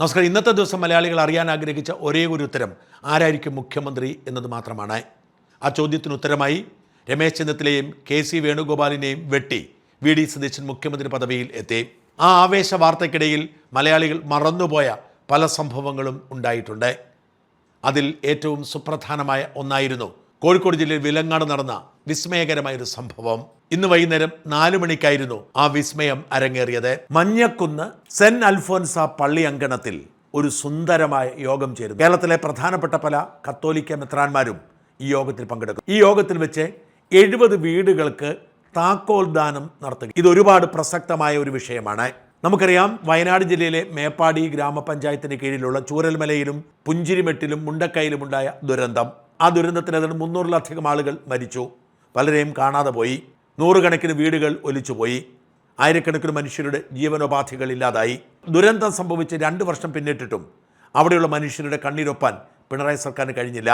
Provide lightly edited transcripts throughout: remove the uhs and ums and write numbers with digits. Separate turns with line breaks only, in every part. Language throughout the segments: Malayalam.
നമസ്കാരം. ഇന്നത്തെ ദിവസം മലയാളികൾ അറിയാൻ ആഗ്രഹിച്ച ഒരേ ഒരു ഉത്തരം ആരായിരിക്കും മുഖ്യമന്ത്രി എന്നത് മാത്രമാണ്. ആ ചോദ്യത്തിന് ഉത്തരമായി രമേശ് ചെന്നിത്തലയെയും KC വേണുഗോപാലിനെയും വെട്ടി VD സതീശൻ മുഖ്യമന്ത്രി പദവിയിൽ എത്തി. ആ ആവേശ വാർത്തയ്ക്കിടയിൽ മലയാളികൾ മറന്നുപോയ പല സംഭവങ്ങളും ഉണ്ടായിട്ടുണ്ട്. അതിൽ ഏറ്റവും സുപ്രധാനമായ ഒന്നായിരുന്നു കോഴിക്കോട് ജില്ലയിൽ വിലങ്ങാട് നടന്ന വിസ്മയകരമായൊരു സംഭവം. ഇന്ന് വൈകുന്നേരം 4 മണിക്കായിരുന്നു ആ വിസ്മയം അരങ്ങേറിയത്. മഞ്ഞക്കുന്ന് സെന്റ് അൽഫോൻസ പള്ളി അങ്കണത്തിൽ ഒരു സുന്ദരമായ യോഗം ചേരുന്നു. കേരളത്തിലെ പ്രധാനപ്പെട്ട പല കത്തോലിക്ക മെത്രാന്മാരും ഈ യോഗത്തിൽ പങ്കെടുക്കും. ഈ യോഗത്തിൽ വെച്ച് 70 വീടുകൾക്ക് താക്കോൽ ദാനം നടത്തുക. ഇത് ഒരുപാട് പ്രസക്തമായ ഒരു വിഷയമാണ്. നമുക്കറിയാം, വയനാട് ജില്ലയിലെ മേപ്പാടി ഗ്രാമപഞ്ചായത്തിന് കീഴിലുള്ള ചൂരൽമലയിലും പുഞ്ചിരിമെട്ടിലും മുണ്ടക്കയിലും ഉണ്ടായ ദുരന്തം. ആ ദുരന്തത്തിൽ 300-ലധികം ആളുകൾ മരിച്ചു, പലരെയും കാണാതെ പോയി. 100 കണക്കിന് വീടുകൾ ഒലിച്ചുപോയി, ആയിരക്കണക്കിന് മനുഷ്യരുടെ ജീവനോപാധികൾ ഇല്ലാതായി. ദുരന്തം സംഭവിച്ച് 2 വർഷം പിന്നിട്ടിട്ടും അവിടെയുള്ള മനുഷ്യരുടെ കണ്ണീരൊപ്പാൻ പിണറായി സർക്കാരിന് കഴിഞ്ഞില്ല.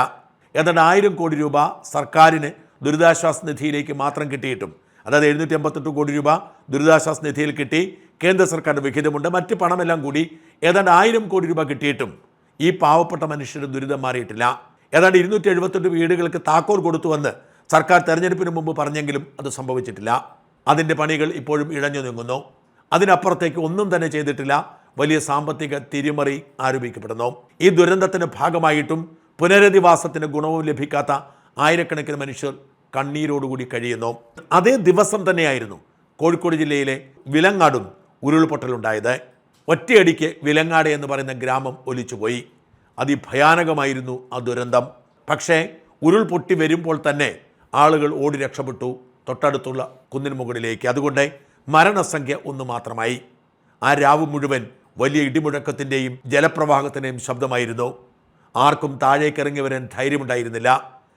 ഏതാണ്ട് 1000 കോടി രൂപ സർക്കാരിന് ദുരിതാശ്വാസ നിധിയിലേക്ക് മാത്രം കിട്ടിയിട്ടും, അതായത് 758 കോടി രൂപ ദുരിതാശ്വാസ നിധിയിൽ കിട്ടി, കേന്ദ്ര സർക്കാരിൻ്റെ വിഹിതമുണ്ട്, മറ്റ് പണമെല്ലാം കൂടി ഏതാണ്ട് 1000 കോടി രൂപ കിട്ടിയിട്ടും ഈ പാവപ്പെട്ട മനുഷ്യരുടെ ദുരിതം മാറിയിട്ടില്ല. ഏതാണ്ട് 278 വീടുകൾക്ക് താക്കോൽ കൊടുത്തുവെന്ന് സർക്കാർ തെരഞ്ഞെടുപ്പിന് മുമ്പ് പറഞ്ഞെങ്കിലും അത് സംഭവിച്ചിട്ടില്ല. അതിൻ്റെ പണികൾ ഇപ്പോഴും ഇഴഞ്ഞു നീങ്ങുന്നു. അതിനപ്പുറത്തേക്ക് ഒന്നും തന്നെ ചെയ്തിട്ടില്ല. വലിയ സാമ്പത്തിക തിരിമറി ആരോപിക്കപ്പെടുന്നു. ഈ ദുരന്തത്തിൻ്റെ ഭാഗമായിട്ടും പുനരധിവാസത്തിന് ഗുണവും ലഭിക്കാത്ത ആയിരക്കണക്കിന് മനുഷ്യർ കണ്ണീരോടുകൂടി കഴിയുന്നു. അതേ ദിവസം തന്നെയായിരുന്നു കോഴിക്കോട് ജില്ലയിലെ വിലങ്ങാടും ഉരുൾപൊട്ടലുണ്ടായത്. ഒറ്റയടിക്ക് വിലങ്ങാട് എന്ന് പറയുന്ന ഗ്രാമം ഒലിച്ചുപോയി. അതിഭയാനകമായിരുന്നു ആ ദുരന്തം. പക്ഷേ ഉരുൾപൊട്ടി വരുമ്പോൾ തന്നെ ആളുകൾ ഓടി രക്ഷപ്പെട്ടു തൊട്ടടുത്തുള്ള കുന്നിന് മുകളിലേക്ക്. അതുകൊണ്ട് മരണസംഖ്യ 1 മാത്രമായി. ആ രാവ് മുഴുവൻ വലിയ ഇടിമുഴക്കത്തിൻ്റെയും ജലപ്രവാഹത്തിൻ്റെയും ശബ്ദമായിരുന്നു. ആർക്കും താഴേക്ക് ഇറങ്ങി വരാൻ ധൈര്യമുണ്ടായിരുന്നില്ല.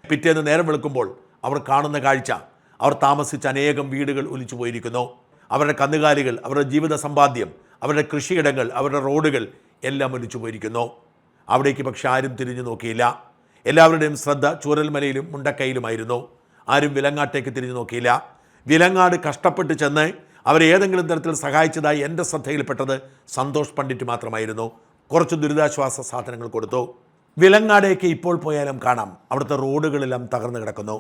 പിറ്റേന്ന് നേരം വെളുക്കുമ്പോൾ അവർ കാണുന്ന കാഴ്ച, അവർ താമസിച്ച അനേകം വീടുകൾ ഒലിച്ചു പോയിരിക്കുന്നു. അവരുടെ കന്നുകാലികൾ, അവരുടെ ജീവിത സമ്പാദ്യം, അവരുടെ കൃഷിയിടങ്ങൾ, അവരുടെ റോഡുകൾ എല്ലാം ഒലിച്ചു പോയിരിക്കുന്നു. അവിടേക്ക് പക്ഷെ ആരും തിരിഞ്ഞു നോക്കിയില്ല. എല്ലാവരുടെയും ശ്രദ്ധ ചൂരൽമലയിലും മുണ്ടക്കയിലുമായിരുന്നു. ആരും വിലങ്ങാട്ടേക്ക് തിരിഞ്ഞു നോക്കിയില്ല. വിലങ്ങാട് കഷ്ടപ്പെട്ട് ചെന്ന് അവരെ ഏതെങ്കിലും തരത്തിൽ സഹായിച്ചതായി എൻ്റെ ശ്രദ്ധയിൽപ്പെട്ടത് സന്തോഷ് പണ്ഡിറ്റ് മാത്രമായിരുന്നു. കുറച്ച് ദുരിതാശ്വാസ സാധനങ്ങൾ കൊടുത്തു. വിലങ്ങാടേക്ക് ഇപ്പോൾ പോയാലും കാണാം, അവിടുത്തെ റോഡുകളെല്ലാം തകർന്നു കിടക്കുന്നു.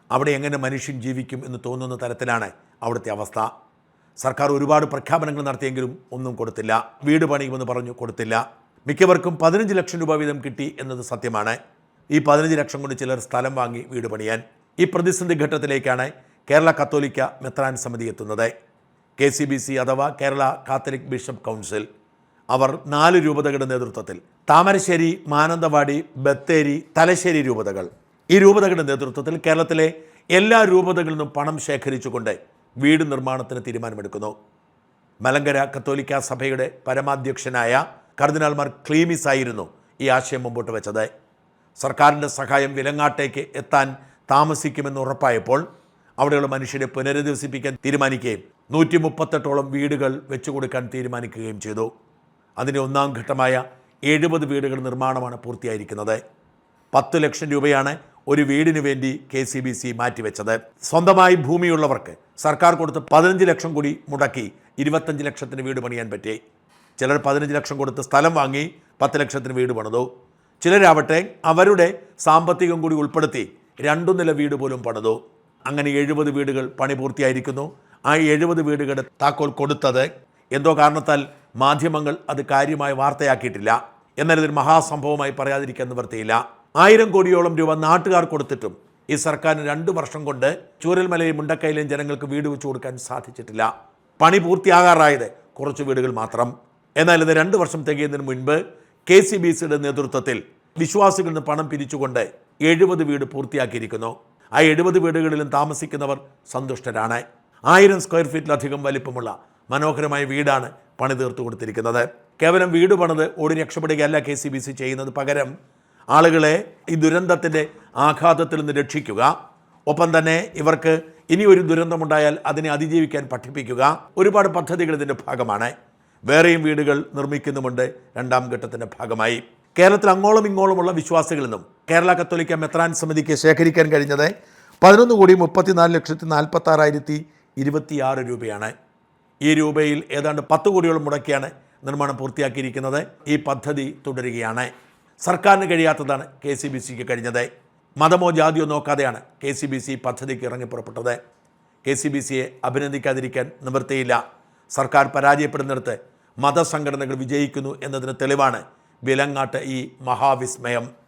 അവിടെ എങ്ങനെ മനുഷ്യൻ ജീവിക്കും എന്ന് തോന്നുന്ന തരത്തിലാണ് അവിടുത്തെ അവസ്ഥ. സർക്കാർ ഒരുപാട് പ്രഖ്യാപനങ്ങൾ നടത്തിയെങ്കിലും ഒന്നും കൊടുത്തില്ല. വീട് പണിയുമെന്ന് പറഞ്ഞു, കൊടുത്തില്ല. മിക്കവർക്കും 15 ലക്ഷം രൂപ വീതം കിട്ടി എന്നത് സത്യമാണ്. ഈ 15 ലക്ഷം കൊണ്ട് ചിലർ സ്ഥലം വാങ്ങി വീട് പണിയാൻ. ഈ പ്രതിസന്ധി ഘട്ടത്തിലേക്കാണ് കേരള കത്തോലിക്ക മെത്രാൻ സമിതി എത്തുന്നത്. KCBC അഥവാ കേരള കാത്തലിക് ബിഷപ്പ് കൗൺസിൽ. അവർ 4 രൂപതകളുടെ നേതൃത്വത്തിൽ താമരശ്ശേരി, മാനന്തവാടി, ബത്തേരി, തലശ്ശേരി രൂപതകൾ, ഈ രൂപതകളുടെ നേതൃത്വത്തിൽ കേരളത്തിലെ എല്ലാ രൂപതകളിൽ നിന്നും പണം ശേഖരിച്ചുകൊണ്ട് വീട് നിർമ്മാണത്തിന് തീരുമാനമെടുക്കുന്നു. മലങ്കര കത്തോലിക്ക സഭയുടെ പരമാധ്യക്ഷനായ കർദിനാൾമാർ ക്ലീമിസ് ആയിരുന്നു ഈ ആശയം മുമ്പോട്ട് വെച്ചത്. സർക്കാരിൻ്റെ സഹായം വിലങ്ങാട്ടേക്ക് എത്താൻ താമസിക്കുമെന്ന് ഉറപ്പായപ്പോൾ അവിടെയുള്ള മനുഷ്യരെ പുനരധിവസിപ്പിക്കാൻ തീരുമാനിക്കുകയും 138ഓളം വീടുകൾ വെച്ചു കൊടുക്കാൻ തീരുമാനിക്കുകയും ചെയ്തു. അതിൻ്റെ 1ാം ഘട്ടമായ 70 വീടുകൾ നിർമ്മാണമാണ് പൂർത്തിയായിരിക്കുന്നത്. 10 ലക്ഷം രൂപയാണ് ഒരു വീടിന് വേണ്ടി KCBC മാറ്റിവെച്ചത്. സ്വന്തമായി ഭൂമിയുള്ളവർക്ക് സർക്കാർ കൊടുത്ത് 15 ലക്ഷം കൂടി മുടക്കി 25 ലക്ഷത്തിന് വീട് പണിയാൻ പറ്റി. ചിലർ 15 ലക്ഷം കൊടുത്ത് സ്ഥലം വാങ്ങി 10 ലക്ഷത്തിന് വീട് പണിതു. ചിലരാവട്ടെ അവരുടെ സാമ്പത്തികം കൂടി ഉൾപ്പെടുത്തി 2 നില വീട് പോലും പണിതു. അങ്ങനെ 70 വീടുകൾ പണി പൂർത്തിയായിരിക്കുന്നു. ആ 70 വീടുകളുടെ താക്കോൽ കൊടുത്തത് എന്തോ കാരണത്താൽ മാധ്യമങ്ങൾ അത് കാര്യമായി വാർത്തയാക്കിയിട്ടില്ല. എന്നാൽ ഇതൊരു മഹാസംഭവമായി പറയാതിരിക്കാൻ നിവൃത്തിയില്ല. 1000 കോടിയോളം രൂപ നാട്ടുകാർ കൊടുത്തിട്ടും ഈ സർക്കാരിന് 2 വർഷം കൊണ്ട് ചൂരൽമലയും മുണ്ടക്കയിലെയും ജനങ്ങൾക്ക് വീട് വെച്ചു കൊടുക്കാൻ സാധിച്ചിട്ടില്ല. പണി പൂർത്തിയാകാറായത് കുറച്ച് വീടുകൾ മാത്രം. എന്നാൽ ഇത് 2 വർഷം തികയുന്നതിന് മുൻപ് KCBCയുടെ നേതൃത്വത്തിൽ വിശ്വാസികളിൽ നിന്ന് പണം പിരിച്ചുകൊണ്ട് 70 വീട് പൂർത്തിയാക്കിയിരിക്കുന്നു. ആ 70 വീടുകളിലും താമസിക്കുന്നവർ സന്തുഷ്ടരാണ്. 1000 സ്ക്വയർ ഫീറ്റിലധികം വലിപ്പമുള്ള മനോഹരമായ വീടാണ് പണി തീർത്തു കൊടുത്തിരിക്കുന്നത്. കേവലം വീട് പണിത് ഓടി രക്ഷപ്പെടുകയല്ല KCBC ചെയ്യുന്നത്. പകരം ആളുകളെ ഈ ദുരന്തത്തിൻ്റെ ആഘാതത്തിൽ നിന്ന് രക്ഷിക്കുക, ഒപ്പം തന്നെ ഇവർക്ക് ഇനിയൊരു ദുരന്തമുണ്ടായാൽ അതിനെ അതിജീവിക്കാൻ പഠിപ്പിക്കുക. ഒരുപാട് പദ്ധതികൾ ഇതിൻ്റെ ഭാഗമാണ്. വേറെയും വീടുകൾ നിർമ്മിക്കുന്നുമുണ്ട് 2ാം ഘട്ടത്തിൻ്റെ ഭാഗമായി. കേരളത്തിൽ അങ്ങോളം ഇങ്ങോളമുള്ള വിശ്വാസികളിൽ നിന്നും കേരള കത്തോലിക്ക മെത്രാൻ സമിതിക്ക് ശേഖരിക്കാൻ കഴിഞ്ഞത് 11,34,46,026 രൂപയാണ്. ഈ രൂപയിൽ ഏതാണ്ട് 10 കോടിയോളം മുടക്കിയാണ് നിർമ്മാണം പൂർത്തിയാക്കിയിരിക്കുന്നത്. ഈ പദ്ധതി തുടരുകയാണ്. സർക്കാരിന് കഴിയാത്തതാണ് KCBCക്ക് കഴിഞ്ഞത്. മതമോ ജാതിയോ നോക്കാതെയാണ് KCBC പദ്ധതിക്ക് ഇറങ്ങി പുറപ്പെട്ടത്. KCBCയെ അഭിനന്ദിക്കാതിരിക്കാൻ നിവൃത്തിയില്ല. സർക്കാർ പരാജയപ്പെടുന്നിടത്ത് മതസംഘടനകൾ വിജയിക്കുന്നു എന്നതിന് തെളിവാണ് വിലങ്ങാട്ട് ഈ മഹാവിസ്മയം.